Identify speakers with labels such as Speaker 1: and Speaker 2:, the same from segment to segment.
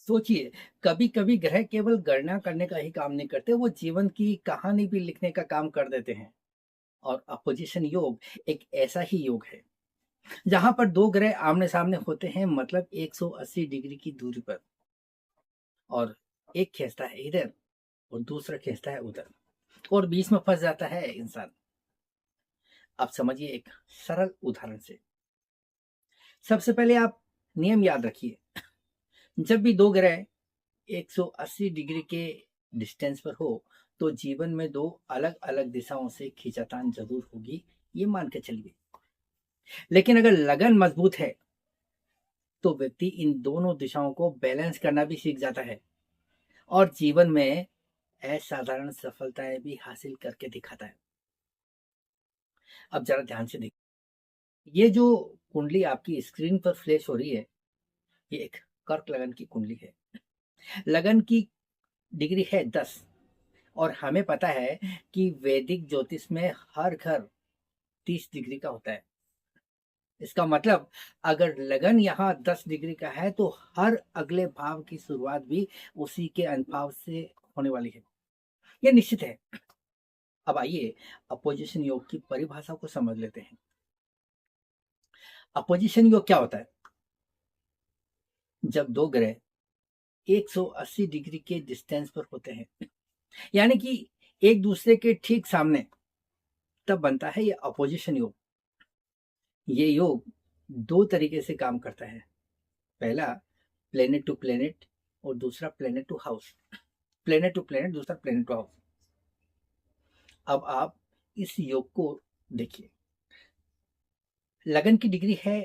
Speaker 1: सोचिए, कभी कभी ग्रह केवल गणना करने का ही काम नहीं करते, वो जीवन की कहानी भी लिखने का काम कर देते हैं। और अपोजिशन योग एक ऐसा ही योग है जहां पर दो ग्रह आमने सामने होते हैं, मतलब 180 डिग्री की दूरी पर। और एक खींचता है इधर और दूसरा खींचता है उधर, और बीच में फंस जाता है इंसान। अब समझिए एक सरल उदाहरण से। सबसे पहले आप नियम याद रखिए। जब भी दो ग्रह 180 डिग्री के डिस्टेंस पर हो, तो जीवन में दो अलग अलग दिशाओं से खींचातान जरूर होगी, ये मान के चलिए। लेकिन अगर लगन मजबूत है तो व्यक्ति इन दोनों दिशाओं को बैलेंस करना भी सीख जाता है, और जीवन में असाधारण सफलताएं भी हासिल करके दिखाता है। अब जरा ध्यान से देखिए, ये जो कुंडली आपकी स्क्रीन पर फ्लैश हो रही है, ये एक कर्क लगन की कुंडली है। लगन की डिग्री है 10। और हमें पता है कि वैदिक ज्योतिष में हर घर 30 डिग्री का होता है। इसका मतलब अगर लगन यहाँ 10 डिग्री का है तो हर अगले भाव की शुरुआत भी उसी के अनुभाव से होने वाली है, यह निश्चित है। अब आइए अपोजिशन योग की परिभाषा को समझ लेते हैं। अपोजिशन योग क्या होता है? जब दो ग्रह 180 डिग्री के डिस्टेंस पर होते हैं, यानी कि एक दूसरे के ठीक सामने, तब बनता है ये अपोजिशन योग। ये योग दो तरीके से काम करता है। पहला प्लेनेट टू प्लेनेट, और दूसरा planet to house. Planet to planet, दूसरा प्लेनेट टू हाउस। अब आप इस योग को देखिए। लगन की डिग्री है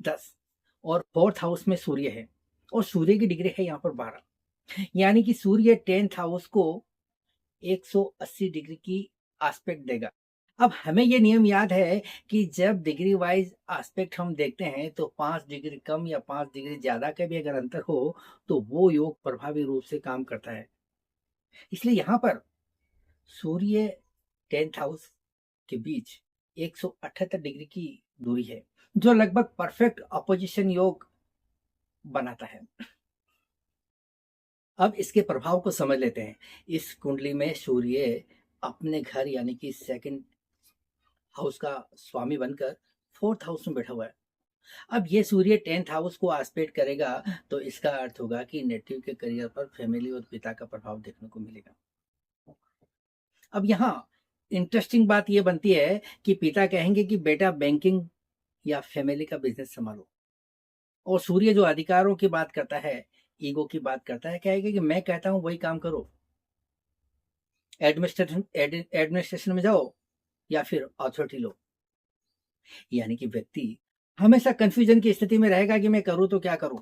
Speaker 1: 10, और फोर्थ हाउस में सूर्य है, और सूर्य की डिग्री है यहाँ पर 12। यानी कि सूर्य 10th हाउस को 180 डिग्री की एस्पेक्ट देगा। अब हमें ये नियम याद है कि जब डिग्री वाइज एस्पेक्ट हम देखते हैं तो 5 डिग्री कम या 5 डिग्री ज्यादा का भी अगर अंतर हो तो वो योग प्रभावी रूप से काम करता है। इसलिए यहाँ पर सूर्य 10th हाउस के बीच 178 डिग्री की दूरी है, जो लगभग परफेक्ट अपोजिशन योग बनाता है। अब इसके प्रभाव को समझ लेते हैं। इस कुंडली में सूर्य अपने घर यानी कि सेकंड हाउस का स्वामी बनकर फोर्थ हाउस में बैठा हुआ है। अब ये सूर्य 10th हाउस को एस्पेक्ट करेगा, तो इसका अर्थ होगा कि नेटिव के करियर पर फैमिली और पिता का प्रभाव देखने को मिलेगा। अब यहाँ इंटरेस्टिंग बात यह बनती है कि पिता कहेंगे कि बेटा बैंकिंग या फैमिली का बिजनेस संभालो, और सूर्य जो अधिकारों की बात करता है, ईगो की बात करता है, कहेगा कि मैं कहता हूं वही काम करो। एडमिनिस्ट्रेशन में जाओ या फिर अथॉरिटी लो। यानी कि व्यक्ति हमेशा कंफ्यूजन की स्थिति में रहेगा कि मैं करूं तो क्या करूं,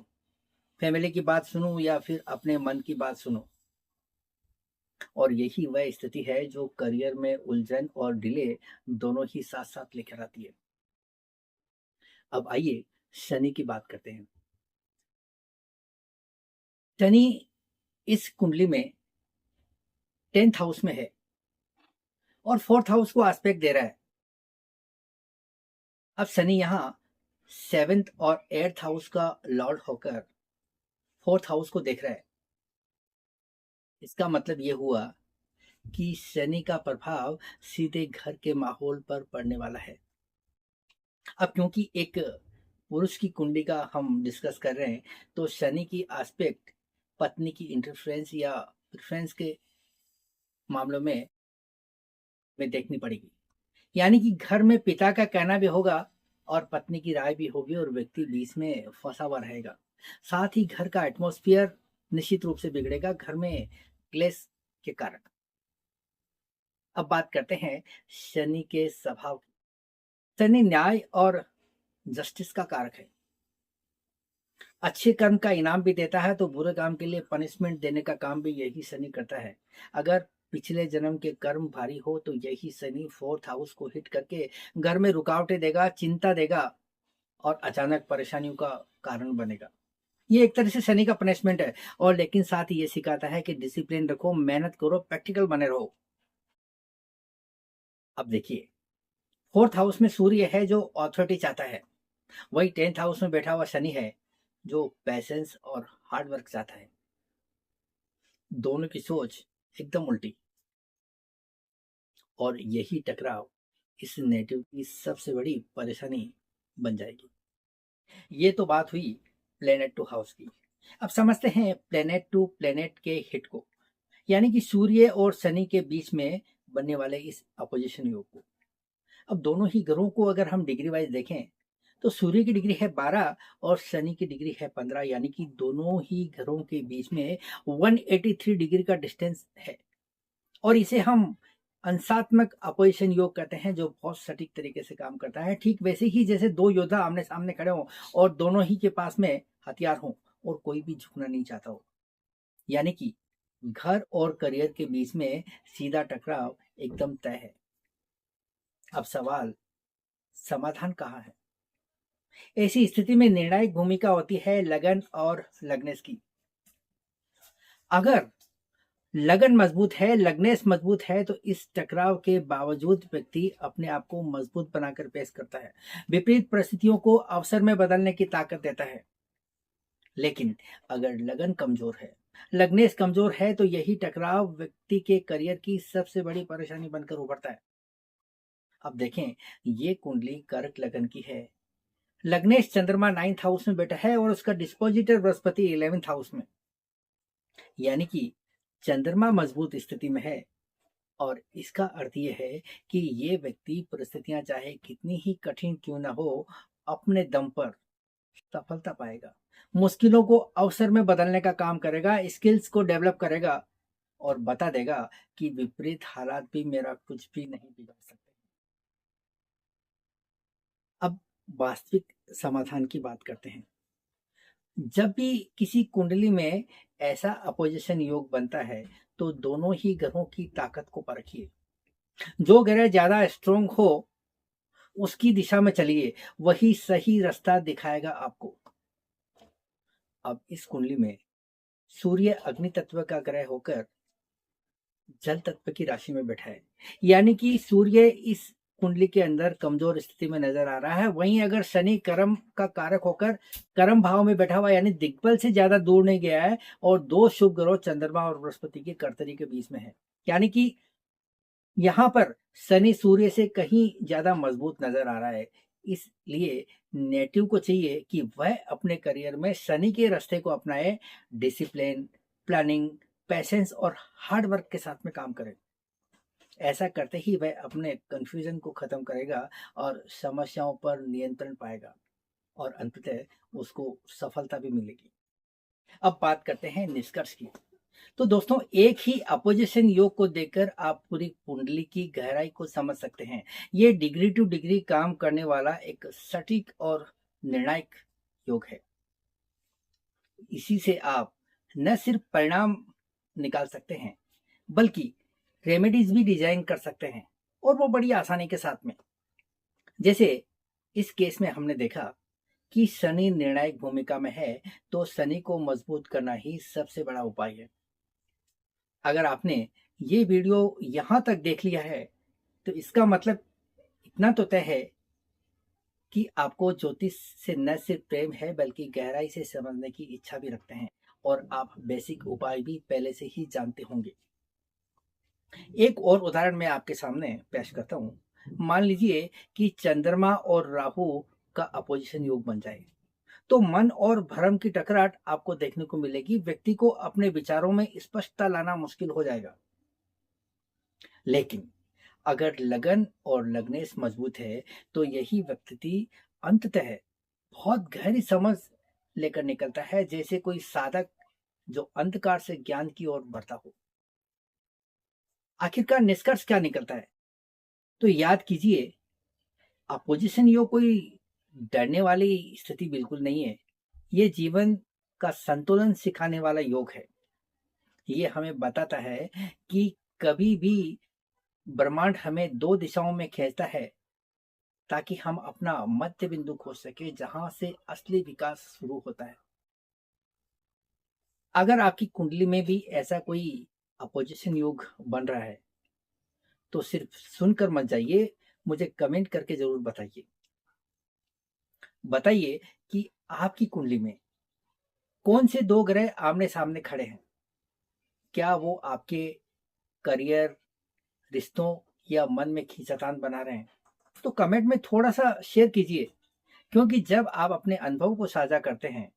Speaker 1: फैमिली की बात सुनूं या फिर अपने मन की बात सुनूं। और यही वह स्थिति है जो करियर में उलझन और डिले दोनों ही साथ साथ लेकर आती है। अब आइए शनि की बात करते हैं। शनि इस कुंडली में 10th हाउस में है और फोर्थ हाउस को एस्पेक्ट दे रहा है। अब शनि यहाँ 7th और 8th हाउस का लॉर्ड होकर फोर्थ हाउस को देख रहा है। इसका मतलब यह हुआ कि शनि का प्रभाव सीधे घर के माहौल पर पड़ने वाला है। अब क्योंकि एक पुरुष की कुंडली का हम डिस्कस कर रहे हैं, तो शनि की एस्पेक्ट पत्नी की इंटरफेरेंस या प्रेफरेंस के मामलों में देखनी पड़ेगी। यानी कि घर में पिता का कहना भी होगा और पत्नी की राय भी होगी, और व्यक्ति बीच में फंसा हुआ रहेगा। साथ ही घर का एटमॉस्फेयर निश्चित रूप से बिगड़ेगा, घर में क्लेश के कारण। अब बात करते हैं शनि के स्वभाव की। शनि न्याय और जस्टिस का कारक है। अच्छे कर्म का इनाम भी देता है, तो बुरे काम के लिए पनिशमेंट देने का काम भी यही शनि करता है। अगर पिछले जन्म के कर्म भारी हो तो यही शनि फोर्थ हाउस को हिट करके घर में रुकावटें देगा, चिंता देगा, और अचानक परेशानियों का कारण बनेगा। ये एक तरह से शनि का पनिशमेंट है, और लेकिन साथ ही ये सिखाता है कि डिसिप्लिन रखो, मेहनत करो, प्रैक्टिकल बने रहो। अब देखिए, फोर्थ हाउस में सूर्य है जो अथॉरिटी चाहता है, वही 10th हाउस में बैठा हुआ शनि है जो पैसेंस और हार्ड वर्क चाहता है। दोनों की सोच एकदम उल्टी, और यही टकराव इस नेटिव की सबसे बड़ी परेशानी बन जाएगी। ये तो बात हुई प्लेनेट टू हाउस की। अब समझते हैं प्लेनेट टू प्लेनेट के हिट को, यानी कि सूर्य और शनि के बीच में बनने वाले इस अपोजिशन योग को। अब दोनों ही ग्रहों को अगर हम डिग्री वाइज देखें तो सूर्य की डिग्री है 12 और शनि की डिग्री है 15, यानी कि दोनों ही ग्रहों के बीच में 183 डिग्री का डिस्टेंस है। और इसे हम अंशात्मक अपोजिशन योग कहते हैं, जो बहुत सटीक तरीके से काम करता है। ठीक वैसे ही जैसे दो योद्धा आमने सामने खड़े हों और दोनों ही के पास में हथियार हों और कोई भी झुकना नहीं चाहता हो, यानी कि घर और करियर के बीच में सीधा टकराव एकदम तय है। अब सवाल, समाधान कहाँ है? ऐसी स्थिति में निर्णायक भूमिका होती है लगन और लग्नेश की। अगर लगन मजबूत है, लग्नेश मजबूत है, तो इस टकराव के बावजूद व्यक्ति अपने आप को मजबूत बनाकर पेश करता है, विपरीत परिस्थितियों को अवसर में बदलने की ताकत देता है। लेकिन अगर लगन कमजोर है, लग्नेश कमजोर है, तो यही टकराव व्यक्ति के करियर की सबसे बड़ी परेशानी बनकर उभरता है। अब देखें, ये कुंडली कर्क लगन की है। लग्नेश चंद्रमा 9th हाउस में बैठा है और उसका डिस्पोजिटर बृहस्पति 11th हाउस में, यानी कि चंद्रमा मजबूत स्थिति में है। और इसका अर्थ यह है कि ये व्यक्ति परिस्थितियां चाहे कितनी ही कठिन क्यों ना हो, अपने दम पर सफलता पाएगा, मुश्किलों को अवसर में बदलने का काम करेगा, स्किल्स को डेवलप करेगा और बता देगा कि विपरीत हालात भी मेरा कुछ भी नहीं बिगाड़ सकते। अब वास्तविक समाधान की बात करते हैं। जब भी किसी कुंडली में ऐसा अपोजिशन योग बनता है तो दोनों ही ग्रहों की ताकत को परखिए। जो ग्रह ज्यादा स्ट्रोंग हो उसकी दिशा में चलिए, वही सही रास्ता दिखाएगा आपको। अब इस कुंडली में सूर्य अग्नि तत्व का ग्रह होकर जल तत्व की राशि में बैठा है, यानी कि सूर्य इस कुंडली के अंदर कमजोर स्थिति में नजर आ रहा है। वहीं अगर शनि कर्म का कारक होकर कर्म भाव में बैठा हुआ, यानी दिग्बल से ज्यादा दूर नहीं गया है, और दो शुभ ग्रह चंद्रमा और बृहस्पति के कर्तरी के बीच में है, यानी कि यहाँ पर शनि सूर्य से कहीं ज्यादा मजबूत नजर आ रहा है। इसलिए नेटिव को चाहिए कि वह अपने करियर में शनि के रास्ते को अपनाए, डिसिप्लिन, प्लानिंग, पैशंस और हार्ड वर्क के साथ में काम करे। ऐसा करते ही वह अपने कंफ्यूजन को खत्म करेगा और समस्याओं पर नियंत्रण पाएगा और अंततः उसको सफलता भी मिलेगी। अब बात करते हैं निष्कर्ष की। तो दोस्तों, एक ही अपोजिशन योग को देखकर आप पूरी कुंडली की गहराई को समझ सकते हैं। ये डिग्री टू डिग्री काम करने वाला एक सटीक और निर्णायक योग है। इसी से आप न सिर्फ परिणाम निकाल सकते हैं, बल्कि रेमेडीज भी डिजाइन कर सकते हैं, और वो बड़ी आसानी के साथ में। जैसे इस केस में हमने देखा कि शनि निर्णायक भूमिका में है, तो शनि को मजबूत करना ही सबसे बड़ा उपाय है। अगर आपने ये वीडियो यहां तक देख लिया है तो इसका मतलब इतना तो तय है कि आपको ज्योतिष से न सिर्फ प्रेम है, बल्कि गहराई से समझने की इच्छा भी रखते हैं, और आप बेसिक उपाय भी पहले से ही जानते होंगे। एक और उदाहरण मैं आपके सामने पेश करता हूँ। मान लीजिए कि चंद्रमा और राहु का अपोजिशन योग बन जाए, तो मन और भ्रम की टकराट आपको देखने को मिलेगी। व्यक्ति को अपने विचारों में स्पष्टता लाना मुश्किल हो जाएगा। लेकिन अगर लगन और लग्नेश मजबूत है, तो यही व्यक्ति अंततः बहुत गहरी समझ लेकर निकलता है, जैसे कोई साधक जो अंधकार से ज्ञान की ओर बढ़ता हो। आखिरकार निष्कर्ष क्या निकलता है? तो याद कीजिए, अपोजिशन योग कोई डरने वाली स्थिति बिल्कुल नहीं है। ये जीवन का संतुलन सिखाने वाला योग है। ये हमें बताता है कि कभी भी ब्रह्मांड हमें दो दिशाओं में खींचता है, ताकि हम अपना मध्य बिंदु खोज सके, जहां से असली विकास शुरू होता है। अगर आपकी कुंडली में भी ऐसा कोई अपोजिशन योग बन रहा है, तो सिर्फ सुनकर मत जाइए, मुझे कमेंट करके जरूर बताइए। बताइए कि आपकी कुंडली में कौन से दो ग्रह आमने सामने खड़े हैं, क्या वो आपके करियर, रिश्तों या मन में खींचातान बना रहे हैं? तो कमेंट में थोड़ा-सा शेयर कीजिए, क्योंकि जब आप अपने अनुभव को साझा करते हैं,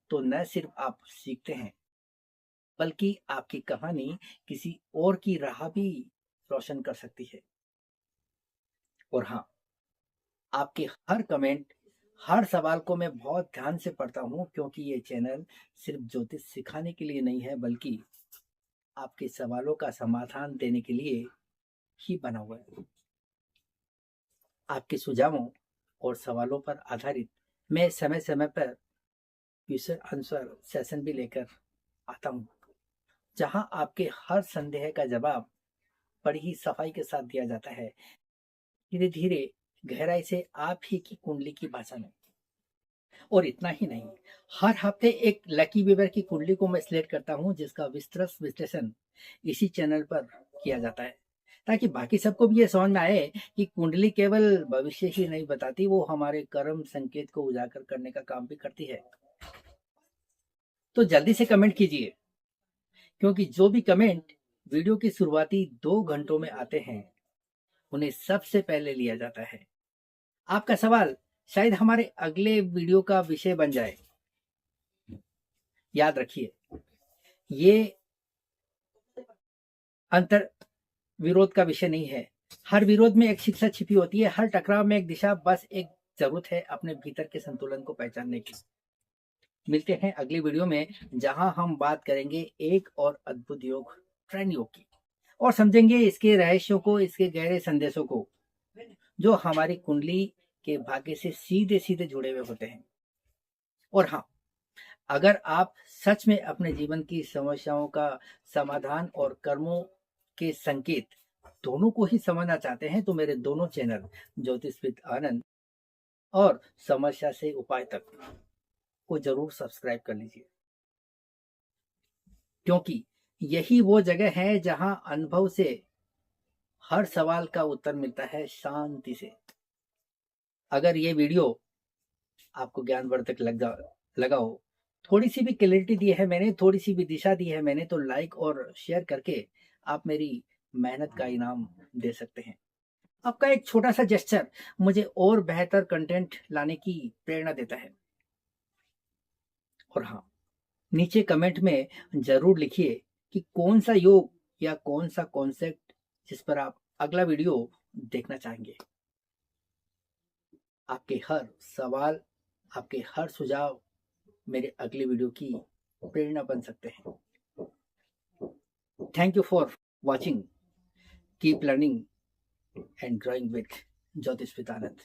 Speaker 1: तो न सिर्फ आप सीखते हैं, बल्कि आपकी कहानी किसी और की राह भी रोशन कर सकती है। और हाँ, आपके हर कमेंट, हर सवाल को मैं बहुत ध्यान से पढ़ता हूँ, क्योंकि ये चैनल सिर्फ ज्योतिष सिखाने के लिए नहीं है, बल्कि आपके सवालों का समाधान देने के लिए ही बना हुआ है। आपके सुझावों और सवालों पर आधारित मैं समय-समय पर क्वेश्चन आंसर सेशन भी लेकर आता हूँ, जहाँ आपके हर संदेह का जवाब बड़ी ही सफाई के साथ दिया जाता है, धीरे-धीरे, गहराई से आप ही की कुंडली की भाषा में। और इतना ही नहीं, हर हफ्ते एक लकी वीवर की कुंडली को मैं सिलेक्ट करता हूँ, जिसका विस्तृत विश्लेषण इसी चैनल पर किया जाता है, ताकि बाकी सबको भी ये समझ में आए कि कुंडली केवल भविष्य ही नहीं बताती, वो हमारे कर्म संकेत को उजागर करने का काम भी करती है। तो जल्दी से कमेंट कीजिए, क्योंकि जो भी कमेंट वीडियो की शुरुआती 2 घंटों में आते हैं, उन्हें सबसे पहले लिया जाता है। आपका सवाल शायद हमारे अगले वीडियो का विषय बन जाए। याद रखिए, ये अंतर विरोध का विषय नहीं है। हर विरोध में एक शिक्षा छिपी होती है, हर टकराव में एक दिशा, बस एक जरूरत है अपने भीतर के संतुलन को पहचानने की। मिलते हैं अगली वीडियो में, जहां हम बात करेंगे एक और अद्भुत योग, ट्रेन योग की, और समझेंगे इसके रहस्यों को, इसके गहरे संदेशों को, जो हमारी कुंडली के भाग्य से सीधे सीधे जुड़े हुए होते हैं। और हाँ, अगर आप सच में अपने जीवन की समस्याओं का समाधान और कर्मों के संकेत दोनों को ही समझना चाहते हैं, तो मेरे दोनों चैनल ज्योतिष विद आनंद और समस्या से उपाय तक को जरूर सब्सक्राइब कर लीजिए, क्योंकि यही वो जगह है जहां अनुभव से हर सवाल का उत्तर मिलता है शांति से। अगर ये वीडियो आपको ज्ञानवर्धक लगा हो, थोड़ी सी भी क्लैरिटी दी है मैंने, थोड़ी सी भी दिशा दी है मैंने, तो लाइक और शेयर करके आप मेरी मेहनत का इनाम दे सकते हैं। आपका एक छोटा सा जेस्चर मुझे और बेहतर कंटेंट लाने की प्रेरणा देता है। और हाँ, नीचे कमेंट में जरूर लिखिए कि कौन सा योग या कौन सा कॉन्सेप्ट जिस पर आप अगला वीडियो देखना चाहेंगे। आपके हर सवाल, आपके हर सुझाव मेरे अगले वीडियो की प्रेरणा बन सकते हैं। Thank you for watching. Keep learning and growing with ज्योतिष विद आनंद।